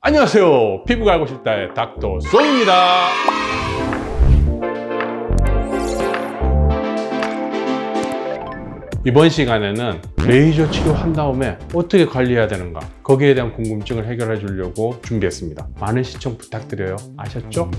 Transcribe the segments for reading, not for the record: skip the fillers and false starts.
안녕하세요. 피부가 알고 싶다의 닥터 송입니다. 이번 시간에는 레이저 치료한 다음에 어떻게 관리해야 되는가, 거기에 대한 궁금증을 해결해 주려고 준비했습니다. 많은 시청 부탁드려요. 아셨죠?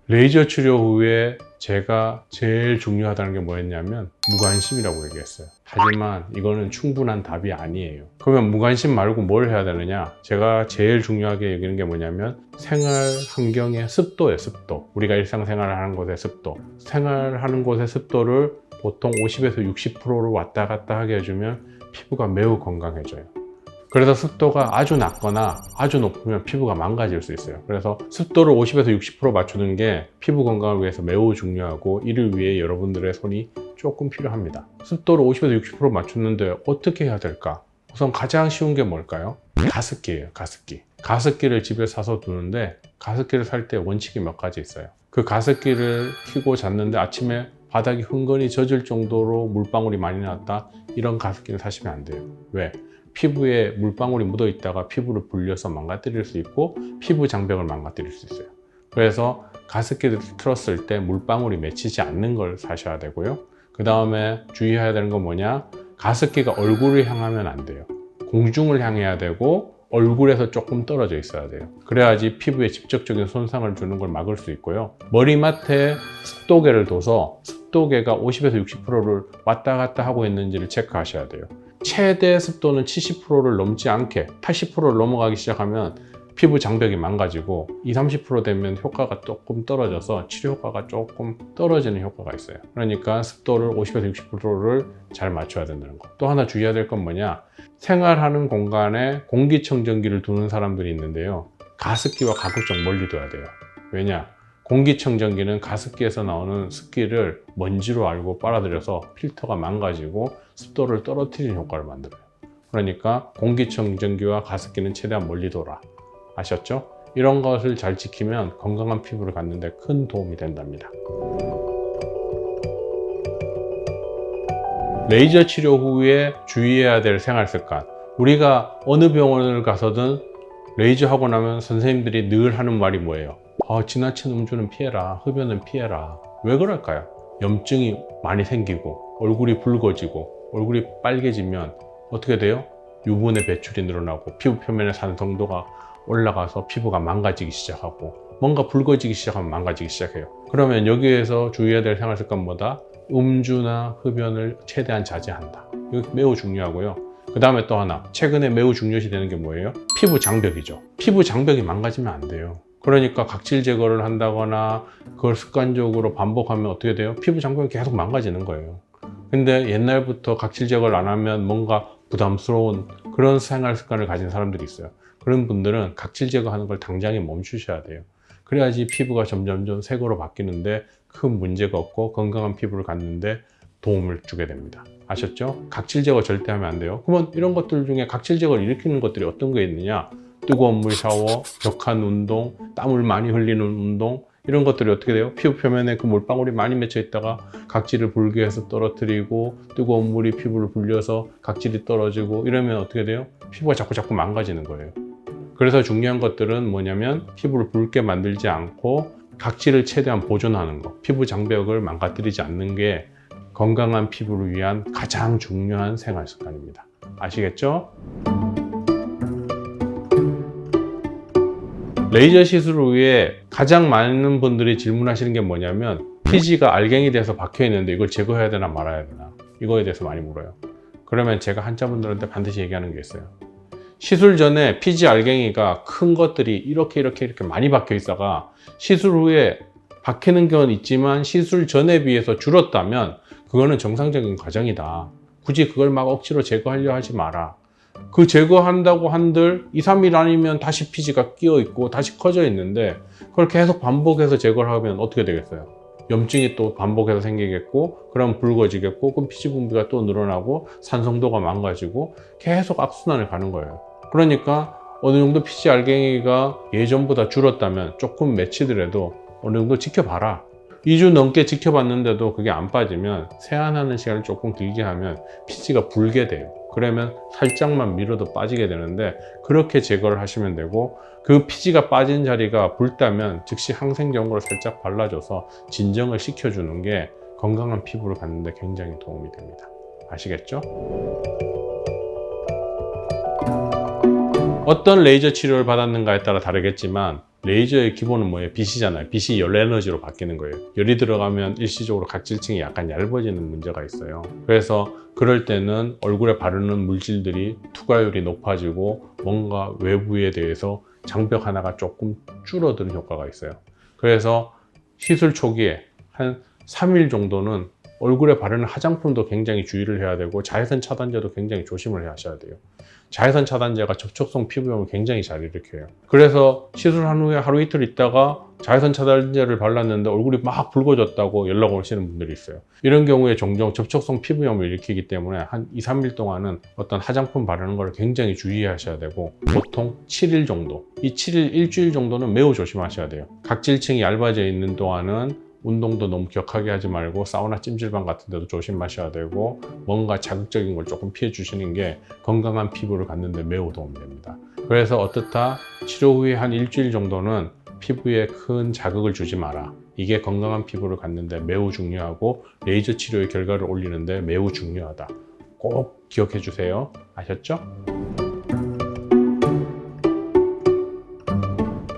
레이저 치료 후에 제가 제일 중요하다는 게 뭐였냐면 무관심이라고 얘기했어요. 하지만 이거는 충분한 답이 아니에요. 그러면 무관심 말고 뭘 해야 되느냐? 제가 제일 중요하게 여기는 게 뭐냐면 생활 환경의 습도예요. 습도. 우리가 일상생활을 하는 곳의 습도. 생활하는 곳의 습도를 보통 50에서 60%로 왔다 갔다 하게 해주면 피부가 매우 건강해져요. 그래서 습도가 아주 낮거나 아주 높으면 피부가 망가질 수 있어요. 그래서 습도를 50에서 60% 맞추는 게 피부 건강을 위해서 매우 중요하고, 이를 위해 여러분들의 손이 조금 필요합니다. 습도를 50에서 60% 맞추는데 어떻게 해야 될까? 우선 가장 쉬운 게 뭘까요? 가습기예요. 가습기. 가습기를 집에 사서 두는데, 가습기를 살 때 원칙이 몇 가지 있어요. 그 가습기를 켜고 잤는데 아침에 바닥이 흥건히 젖을 정도로 물방울이 많이 났다, 이런 가습기는 사시면 안 돼요. 왜? 피부에 물방울이 묻어 있다가 피부를 불려서 망가뜨릴 수 있고 피부 장벽을 망가뜨릴 수 있어요. 그래서 가습기를 틀었을 때 물방울이 맺히지 않는 걸 사셔야 되고요. 그 다음에 주의해야 되는 건 뭐냐? 가습기가 얼굴을 향하면 안 돼요. 공중을 향해야 되고 얼굴에서 조금 떨어져 있어야 돼요. 그래야지 피부에 직접적인 손상을 주는 걸 막을 수 있고요. 머리맡에 습도계를 둬서 습도계가 50에서 60%를 왔다 갔다 하고 있는지를 체크하셔야 돼요. 최대 습도는 70%를 넘지 않게, 80%를 넘어가기 시작하면 피부 장벽이 망가지고 20-30% 되면 효과가 조금 떨어져서 치료 효과가 조금 떨어지는 효과가 있어요. 그러니까 습도를 50에서 60%를 잘 맞춰야 된다는 거. 또 하나 주의해야 될 건 뭐냐? 생활하는 공간에 공기청정기를 두는 사람들이 있는데요, 가습기와 가급적 멀리 둬야 돼요. 왜냐? 공기청정기는 가습기에서 나오는 습기를 먼지로 알고 빨아들여서 필터가 망가지고 습도를 떨어뜨리는 효과를 만들어요. 그러니까 공기청정기와 가습기는 최대한 멀리 둬라. 아셨죠? 이런 것을 잘 지키면 건강한 피부를 갖는 데 큰 도움이 된답니다. 레이저 치료 후에 주의해야 될 생활 습관. 우리가 어느 병원을 가서든 레이저 하고 나면 선생님들이 늘 하는 말이 뭐예요? 지나친 음주는 피해라, 흡연은 피해라. 왜 그럴까요? 염증이 많이 생기고 얼굴이 붉어지고 얼굴이 빨개지면 어떻게 돼요? 유분의 배출이 늘어나고 피부 표면의 산성도가 올라가서 피부가 망가지기 시작하고, 뭔가 붉어지기 시작하면 망가지기 시작해요. 그러면 여기에서 주의해야 될 생활 습관보다 음주나 흡연을 최대한 자제한다. 이거 매우 중요하고요. 그 다음에 또 하나, 최근에 매우 중요시 되는 게 뭐예요? 피부 장벽이죠. 피부 장벽이 망가지면 안 돼요. 그러니까 각질 제거를 한다거나 그걸 습관적으로 반복하면 어떻게 돼요? 피부 장벽이 계속 망가지는 거예요. 근데 옛날부터 각질 제거를 안 하면 뭔가 부담스러운 그런 생활 습관을 가진 사람들이 있어요. 그런 분들은 각질 제거하는 걸 당장에 멈추셔야 돼요. 그래야지 피부가 점점점 새 거로 바뀌는데 큰 문제가 없고 건강한 피부를 갖는데 도움을 주게 됩니다. 아셨죠? 각질 제거 절대 하면 안 돼요. 그러면 이런 것들 중에 각질 제거를 일으키는 것들이 어떤 게 있느냐? 뜨거운 물 샤워, 격한 운동, 땀을 많이 흘리는 운동, 이런 것들이 어떻게 돼요? 피부 표면에 그 물방울이 많이 맺혀 있다가 각질을 불게 해서 떨어뜨리고, 뜨거운 물이 피부를 불려서 각질이 떨어지고, 이러면 어떻게 돼요? 피부가 자꾸 망가지는 거예요. 그래서 중요한 것들은 뭐냐면 피부를 붉게 만들지 않고 각질을 최대한 보존하는 거, 피부 장벽을 망가뜨리지 않는 게 건강한 피부를 위한 가장 중요한 생활 습관입니다. 아시겠죠? 레이저 시술 후에 가장 많은 분들이 질문하시는 게 뭐냐면, 피지가 알갱이 돼서 박혀 있는데 이걸 제거해야 되나 말아야 되나, 이거에 대해서 많이 물어요. 그러면 제가 환자분들한테 반드시 얘기하는 게 있어요. 시술 전에 피지 알갱이가 큰 것들이 이렇게 많이 박혀 있다가 시술 후에 박히는 건 있지만 시술 전에 비해서 줄었다면 그거는 정상적인 과정이다. 굳이 그걸 막 억지로 제거하려 하지 마라. 그 제거한다고 한들 2-3일 아니면 다시 피지가 끼어 있고 다시 커져 있는데, 그걸 계속 반복해서 제거를 하면 어떻게 되겠어요? 염증이 또 반복해서 생기겠고, 그럼 붉어지겠고, 그럼 피지 분비가 또 늘어나고 산성도가 망가지고 계속 악순환을 가는 거예요. 그러니까 어느 정도 피지 알갱이가 예전보다 줄었다면 조금 맺히더라도 어느 정도 지켜봐라. 2주 넘게 지켜봤는데도 그게 안 빠지면 세안하는 시간을 조금 길게 하면 피지가 불게 돼요. 그러면 살짝만 밀어도 빠지게 되는데 그렇게 제거를 하시면 되고, 그 피지가 빠진 자리가 붉다면 즉시 항생제용으로 살짝 발라줘서 진정을 시켜주는 게 건강한 피부를 갖는 데 굉장히 도움이 됩니다. 아시겠죠? 어떤 레이저 치료를 받았는가에 따라 다르겠지만 레이저의 기본은 뭐예요? 빛이잖아요. 빛이 열 에너지로 바뀌는 거예요. 열이 들어가면 일시적으로 각질층이 약간 얇아지는 문제가 있어요. 그래서 그럴 때는 얼굴에 바르는 물질들이 투과율이 높아지고 뭔가 외부에 대해서 장벽 하나가 조금 줄어드는 효과가 있어요. 그래서 시술 초기에 한 3일 정도는 얼굴에 바르는 화장품도 굉장히 주의를 해야 되고 자외선 차단제도 굉장히 조심을 하셔야 돼요. 자외선 차단제가 접촉성 피부염을 굉장히 잘 일으켜요. 그래서 시술한 후에 하루 이틀 있다가 자외선 차단제를 발랐는데 얼굴이 막 붉어졌다고 연락 오시는 분들이 있어요. 이런 경우에 종종 접촉성 피부염을 일으키기 때문에 한 2, 3일 동안은 어떤 화장품 바르는 걸 굉장히 주의하셔야 되고, 보통 7일 정도, 이 7일, 일주일 정도는 매우 조심하셔야 돼요. 각질층이 얇아져 있는 동안은 운동도 너무 격하게 하지 말고 사우나 찜질방 같은 데도 조심하셔야 되고, 뭔가 자극적인 걸 조금 피해 주시는 게 건강한 피부를 갖는 데 매우 도움이 됩니다. 그래서 어떻다? 치료 후에 한 일주일 정도는 피부에 큰 자극을 주지 마라. 이게 건강한 피부를 갖는 데 매우 중요하고 레이저 치료의 결과를 올리는 데 매우 중요하다. 꼭 기억해 주세요. 아셨죠?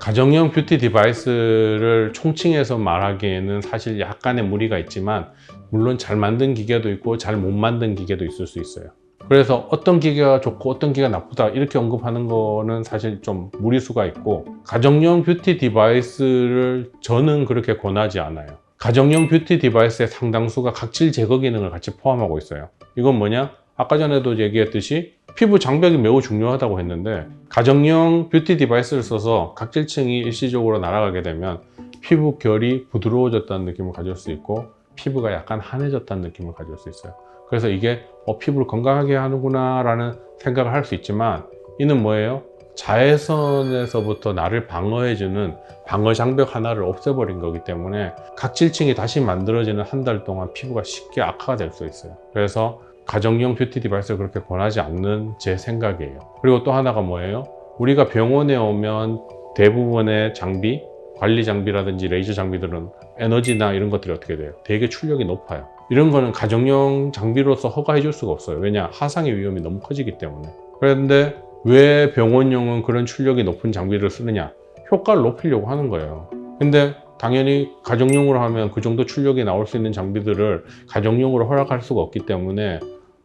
가정용 뷰티 디바이스를 총칭해서 말하기에는 사실 약간의 무리가 있지만, 물론 잘 만든 기계도 있고 잘 못 만든 기계도 있을 수 있어요. 그래서 어떤 기계가 좋고 어떤 기계가 나쁘다 이렇게 언급하는 거는 사실 좀 무리수가 있고, 가정용 뷰티 디바이스를 저는 그렇게 권하지 않아요. 가정용 뷰티 디바이스의 상당수가 각질 제거 기능을 같이 포함하고 있어요. 이건 뭐냐? 아까 전에도 얘기했듯이 피부 장벽이 매우 중요하다고 했는데, 가정용 뷰티 디바이스를 써서 각질층이 일시적으로 날아가게 되면 피부 결이 부드러워졌다는 느낌을 가질 수 있고 피부가 약간 환해졌다는 느낌을 가질 수 있어요. 그래서 이게 피부를 건강하게 하는구나 라는 생각을 할 수 있지만, 이는 뭐예요? 자외선에서부터 나를 방어해주는 방어 장벽 하나를 없애버린 거기 때문에 각질층이 다시 만들어지는 한 달 동안 피부가 쉽게 악화가 될 수 있어요. 그래서 가정용 뷰티 디바이스를 그렇게 권하지 않는 제 생각이에요. 그리고 또 하나가 뭐예요? 우리가 병원에 오면 대부분의 장비, 관리 장비라든지 레이저 장비들은 에너지나 이런 것들이 어떻게 돼요? 되게 출력이 높아요. 이런 거는 가정용 장비로서 허가해 줄 수가 없어요. 왜냐? 하상의 위험이 너무 커지기 때문에. 그런데 왜 병원용은 그런 출력이 높은 장비를 쓰느냐? 효과를 높이려고 하는 거예요. 근데 당연히 가정용으로 하면 그 정도 출력이 나올 수 있는 장비들을 가정용으로 허락할 수가 없기 때문에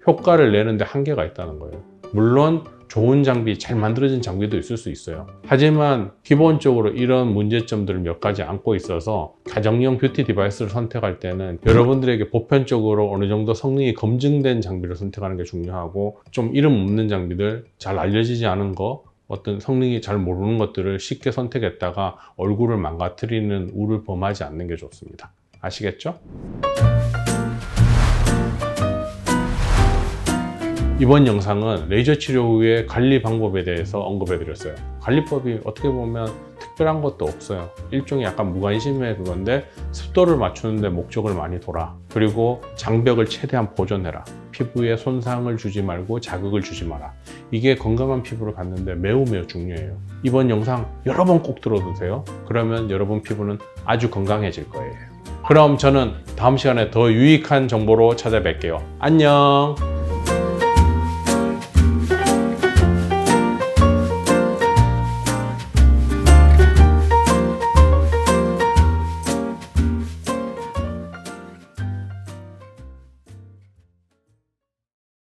효과를 내는데 한계가 있다는 거예요. 물론 좋은 장비, 잘 만들어진 장비도 있을 수 있어요. 하지만 기본적으로 이런 문제점들을 몇 가지 안고 있어서 가정용 뷰티 디바이스를 선택할 때는 여러분들에게 보편적으로 어느 정도 성능이 검증된 장비를 선택하는 게 중요하고, 좀 이름 없는 장비들, 잘 알려지지 않은 거, 어떤 성능이 잘 모르는 것들을 쉽게 선택했다가 얼굴을 망가뜨리는 우를 범하지 않는 게 좋습니다. 아시겠죠? 이번 영상은 레이저 치료 후의 관리 방법에 대해서 언급해 드렸어요. 관리법이 어떻게 보면 특별한 것도 없어요. 일종의 약간 무관심의 그건데, 습도를 맞추는데 목적을 많이 둬라. 그리고 장벽을 최대한 보존해라. 피부에 손상을 주지 말고 자극을 주지 마라. 이게 건강한 피부를 갖는데 매우 중요해요. 이번 영상 여러 번 꼭 들어두세요. 그러면 여러분 피부는 아주 건강해질 거예요. 그럼 저는 다음 시간에 더 유익한 정보로 찾아뵐게요. 안녕!